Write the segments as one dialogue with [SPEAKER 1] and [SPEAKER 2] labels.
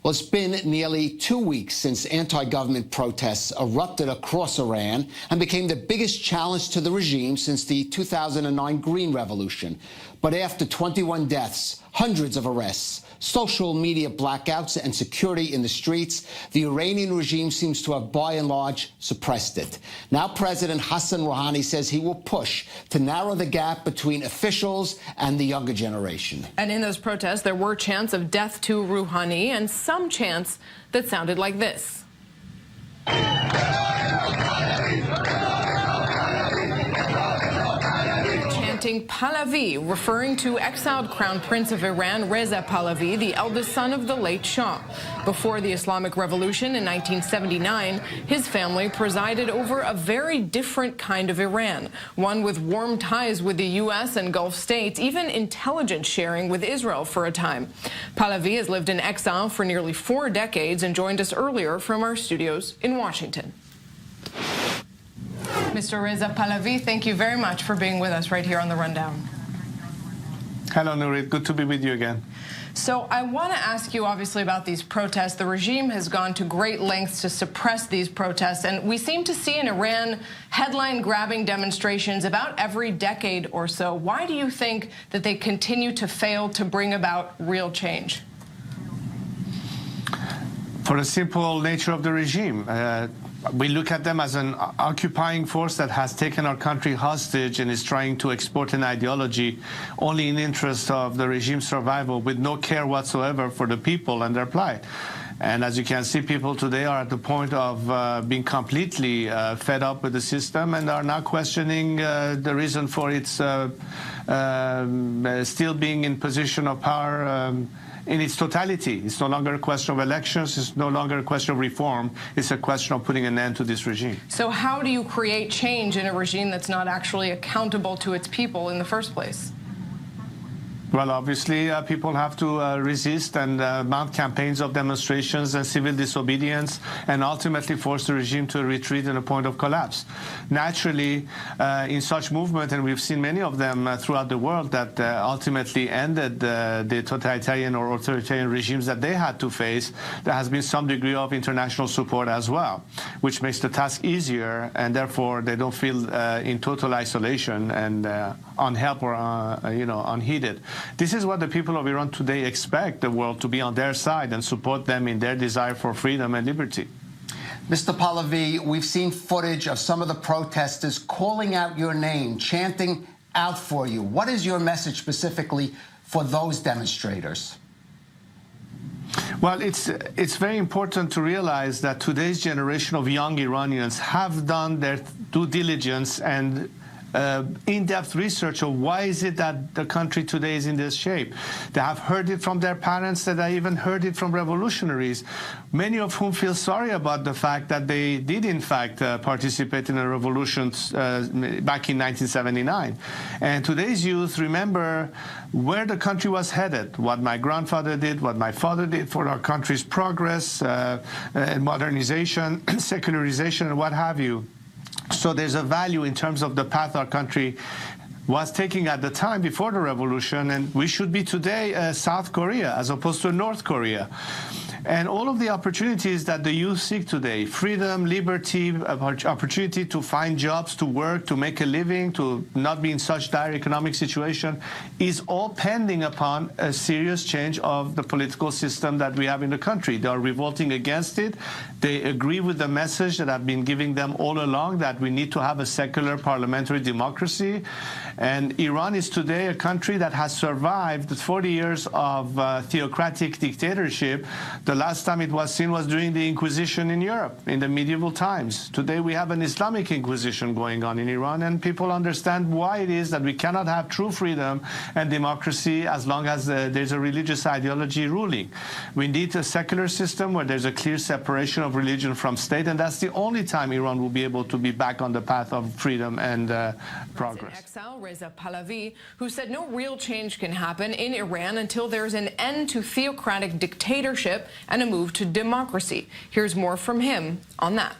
[SPEAKER 1] Well, it's been nearly 2 weeks since anti-government protests erupted across Iran and became the biggest challenge to the regime since the 2009 Green Revolution. But after 21 deaths, hundreds of arrests, social media blackouts, and security in the streets, the Iranian regime seems to have, by and large, suppressed it. Now President Hassan Rouhani says he will push to narrow the gap between officials and the younger generation.
[SPEAKER 2] And in those protests, there were chants of death to Rouhani and some chants that sounded like this. Chanting Pahlavi, referring to exiled Crown Prince of Iran, Reza Pahlavi, the eldest son of the late Shah. Before the Islamic Revolution in 1979, his family presided over a very different kind of Iran, one with warm ties with the U.S. and Gulf states, even intelligence sharing with Israel for a time. Pahlavi has lived in exile for nearly 4 decades and joined us earlier from our studios in Washington. Mr. Reza Pahlavi, thank you very much for being with us right here on The Rundown.
[SPEAKER 3] Hello, Nurit. Good to be with you again.
[SPEAKER 2] So I want to ask you, obviously, about these protests. The regime has gone to great lengths to suppress these protests, and we seem to see in Iran headline-grabbing demonstrations about every decade or so. Why do you think that they continue to fail to bring about real change?
[SPEAKER 3] For the simple nature of the regime. We look at them as an occupying force that has taken our country hostage and is trying to export an ideology only in the interest of the regime's survival, with no care whatsoever for the people and their plight. And as you can see, people today are at the point of being completely fed up with the system and are now questioning the reason for its still being in position of power in its totality. It's no longer a question of elections. It's no longer a question of reform. It's a question of putting an end to this regime.
[SPEAKER 2] So how do you create change in a regime that's not actually accountable to its people in the first place?
[SPEAKER 3] Well, obviously, people have to resist and mount campaigns of demonstrations and civil disobedience and ultimately force the regime to retreat in a point of collapse. Naturally, in such movement, and we've seen many of them throughout the world that ultimately ended the totalitarian or authoritarian regimes that they had to face, there has been some degree of international support as well, which makes the task easier, and therefore they don't feel in total isolation and unhelped or unheeded. This is what the people of Iran today expect the world to be on their side and support them in their desire for freedom and liberty.
[SPEAKER 1] Mr. Pahlavi, we've seen footage of some of the protesters calling out your name, chanting out for you. What is your message specifically for those demonstrators?
[SPEAKER 3] Well, it's very important to realize that today's generation of young Iranians have done their due diligence and in-depth research of why is it that the country today is in this shape. They have heard it from their parents, that I even heard it from revolutionaries, many of whom feel sorry about the fact that they did in fact participate in a revolution back in 1979. And today's youth remember where the country was headed, what my grandfather did, what my father did for our country's progress, modernization, secularization, and what have you. So there's a value in terms of the path our country was taking at the time before the revolution, and we should be today South Korea as opposed to North Korea. And all of the opportunities that the youth seek today, freedom, liberty, opportunity to find jobs, to work, to make a living, to not be in such dire economic situation, is all pending upon a serious change of the political system that we have in the country. They are revolting against it. They agree with the message that I've been giving them all along, that we need to have a secular parliamentary democracy. And Iran is today a country that has survived 40 years of theocratic dictatorship. The last time it was seen was during the Inquisition in Europe, in the medieval times. Today we have an Islamic Inquisition going on in Iran, and people understand why it is that we cannot have true freedom and democracy as long as there's a religious ideology ruling. We need a secular system where there's a clear separation of religion from state, and that's the only time Iran will be able to be back on the path of freedom and progress.
[SPEAKER 2] In exile, Reza Pahlavi, who said no real change can happen in Iran until there's an end to theocratic dictatorship and a move to democracy. Here's more from him on that.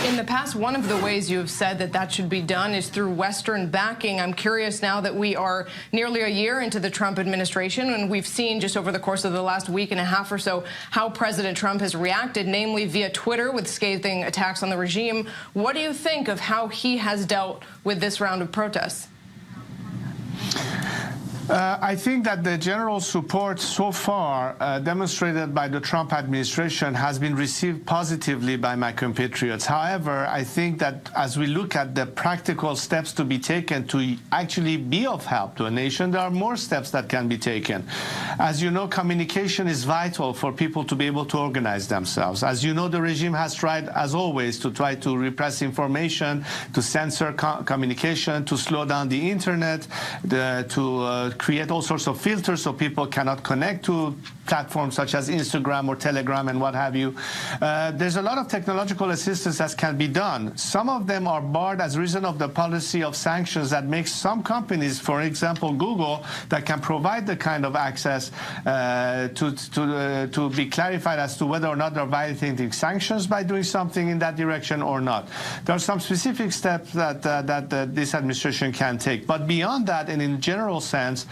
[SPEAKER 2] In the past, one of the ways you have said that that should be done is through Western backing. I'm curious now that we are nearly a year into the Trump administration, and we've seen just over the course of the last week and a half or so how President Trump has reacted, namely via Twitter with scathing attacks on the regime. What do you think of how he has dealt with this round of protests?
[SPEAKER 3] I think that the general support so far demonstrated by the Trump administration has been received positively by my compatriots. However, I think that as we look at the practical steps to be taken to actually be of help to a nation, there are more steps that can be taken. As you know, communication is vital for people to be able to organize themselves. As you know, the regime has tried, as always, to try to repress information, to censor communication, to slow down the internet, to create all sorts of filters so people cannot connect to platforms such as Instagram or Telegram and what have you. There's a lot of technological assistance that can be done. Some of them are barred as a reason of the policy of sanctions that makes some companies, for example Google, that can provide the kind of access to be clarified as to whether or not they're violating sanctions by doing something in that direction or not. There are some specific steps that this administration can take. But beyond that, and in general sense,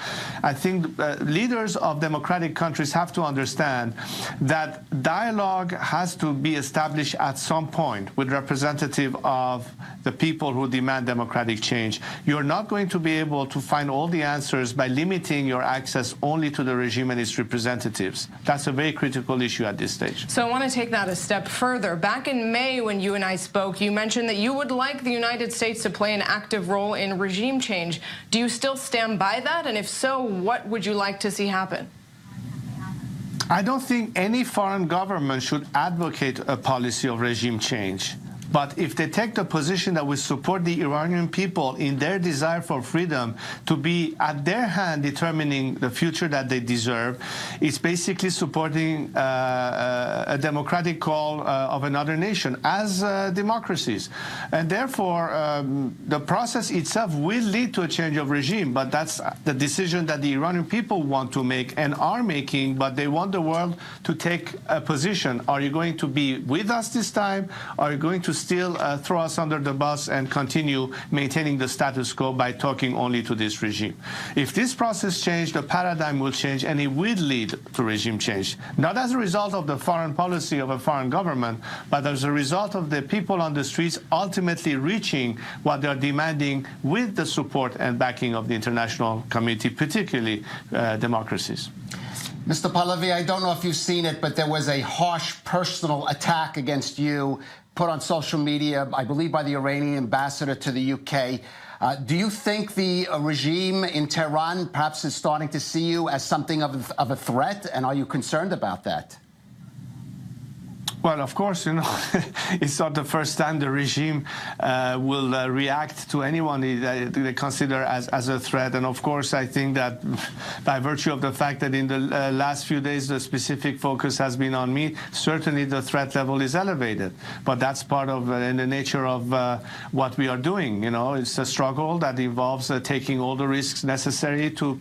[SPEAKER 3] I think leaders of democratic countries have to understand that dialogue has to be established at some point with representative of the people who demand democratic change. You're not going to be able to find all the answers by limiting your access only to the regime and its representatives. That's a very critical issue at this stage.
[SPEAKER 2] So I want to take that a step further. Back in May, when you and I spoke, you mentioned that you would like the United States to play an active role in regime change. Do you still stand by that? And if so, what would you like to see happen?
[SPEAKER 3] I don't think any foreign government should advocate a policy of regime change. But if they take the position that we support the Iranian people in their desire for freedom to be at their hand determining the future that they deserve, it's basically supporting a democratic call of another nation as democracies. And therefore, the process itself will lead to a change of regime. But that's the decision that the Iranian people want to make and are making. But they want the world to take a position. Are you going to be with us this time? Are you going to still throw us under the bus and continue maintaining the status quo by talking only to this regime? If this process changes, the paradigm will change, and it will lead to regime change, not as a result of the foreign policy of a foreign government, but as a result of the people on the streets ultimately reaching what they are demanding with the support and backing of the international community, particularly democracies.
[SPEAKER 1] Mr. Pahlavi, I don't know if you've seen it, but there was a harsh personal attack against you put on social media, I believe by the Iranian ambassador to the UK. Do you think the regime in Tehran perhaps is starting to see you as something of a threat, and are you concerned about that?
[SPEAKER 3] Well, of course, you know, it's not the first time the regime will react to anyone they consider as a threat. And of course, I think that by virtue of the fact that in the last few days the specific focus has been on me, certainly the threat level is elevated. But that's part of in the nature of what we are doing. You know, it's a struggle that involves taking all the risks necessary to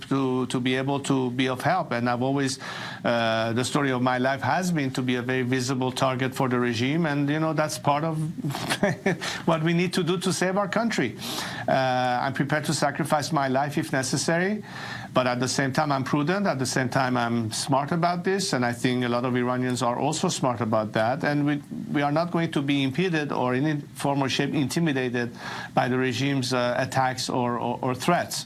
[SPEAKER 3] be able to be of help. And I've always, the story of my life has been to be a very visible target for the regime, and you know that's part of what we need to do to save our country. I'm prepared to sacrifice my life if necessary, but at the same time I'm prudent, at the same time I'm smart about this, and I think a lot of Iranians are also smart about that, and we are not going to be impeded or in any form or shape intimidated by the regime's attacks or threats.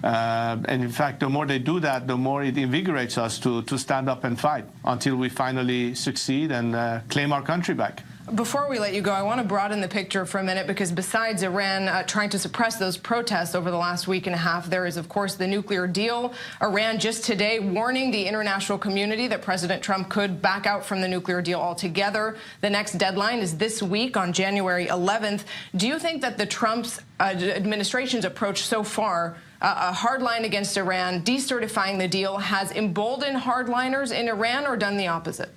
[SPEAKER 3] And in fact, the more they do that, the more it invigorates us to stand up and fight until we finally succeed and claim our country back.
[SPEAKER 2] Before we let you go, I want to broaden the picture for a minute, because besides Iran trying to suppress those protests over the last week and a half, there is, of course, the nuclear deal. Iran just today warning the international community that President Trump could back out from the nuclear deal altogether. The next deadline is this week on January 11th. Do you think that the Trump's administration's approach so far, a hard line against Iran, decertifying the deal, has emboldened hardliners in Iran or done the opposite?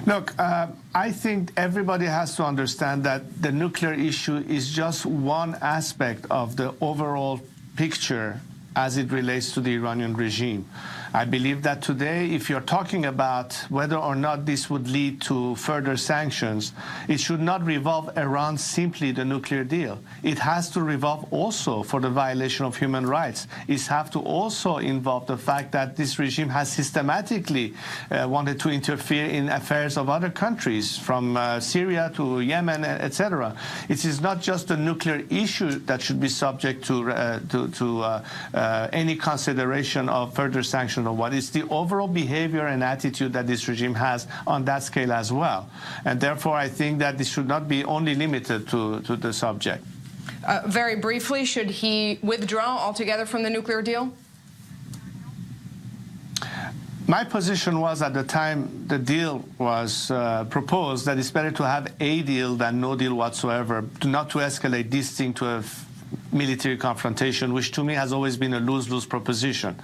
[SPEAKER 3] Look, I think everybody has to understand that the nuclear issue is just one aspect of the overall picture as it relates to the Iranian regime. I believe that today, if you're talking about whether or not this would lead to further sanctions, it should not revolve around simply the nuclear deal. It has to revolve also for the violation of human rights. It has to also involve the fact that this regime has systematically wanted to interfere in affairs of other countries, from Syria to Yemen, etc. It is not just the nuclear issue that should be subject to any consideration of further sanctions or what. It's the overall behavior and attitude that this regime has on that scale as well. And therefore, I think that this should not be only limited to the subject.
[SPEAKER 2] Very briefly, should he withdraw altogether from the nuclear deal?
[SPEAKER 3] My position was, at the time the deal was proposed, that it's better to have a deal than no deal whatsoever, not to escalate this thing to a military confrontation, which to me has always been a lose-lose proposition.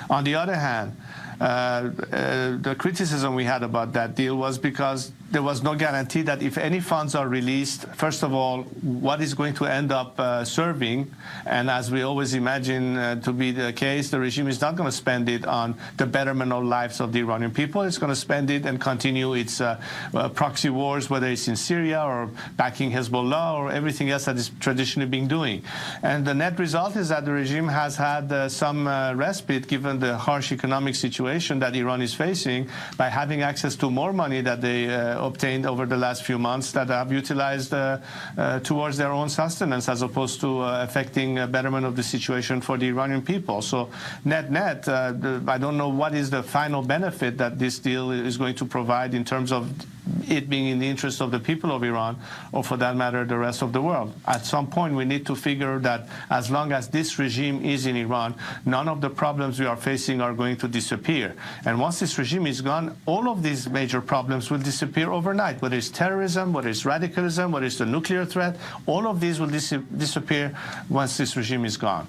[SPEAKER 3] On the other hand, the criticism we had about that deal was because there was no guarantee that if any funds are released, first of all, what is going to end up serving. And as we always imagine to be the case, the regime is not going to spend it on the betterment of lives of the Iranian people. It's going to spend it and continue its proxy wars, whether it's in Syria or backing Hezbollah or everything else that it's traditionally been doing. And the net result is that the regime has had some respite, given the harsh economic situation that Iran is facing, by having access to more money that they obtained over the last few months, that have utilized towards their own sustenance, as opposed to affecting betterment of the situation for the Iranian people. So net-net, I don't know what is the final benefit that this deal is going to provide in terms of it being in the interest of the people of Iran, or for that matter, the rest of the world. At some point, we need to figure that as long as this regime is in Iran, none of the problems we are facing are going to disappear. And once this regime is gone, all of these major problems will disappear overnight, whether it's terrorism, whether it's radicalism, whether it's the nuclear threat. All of these will disappear once this regime is gone.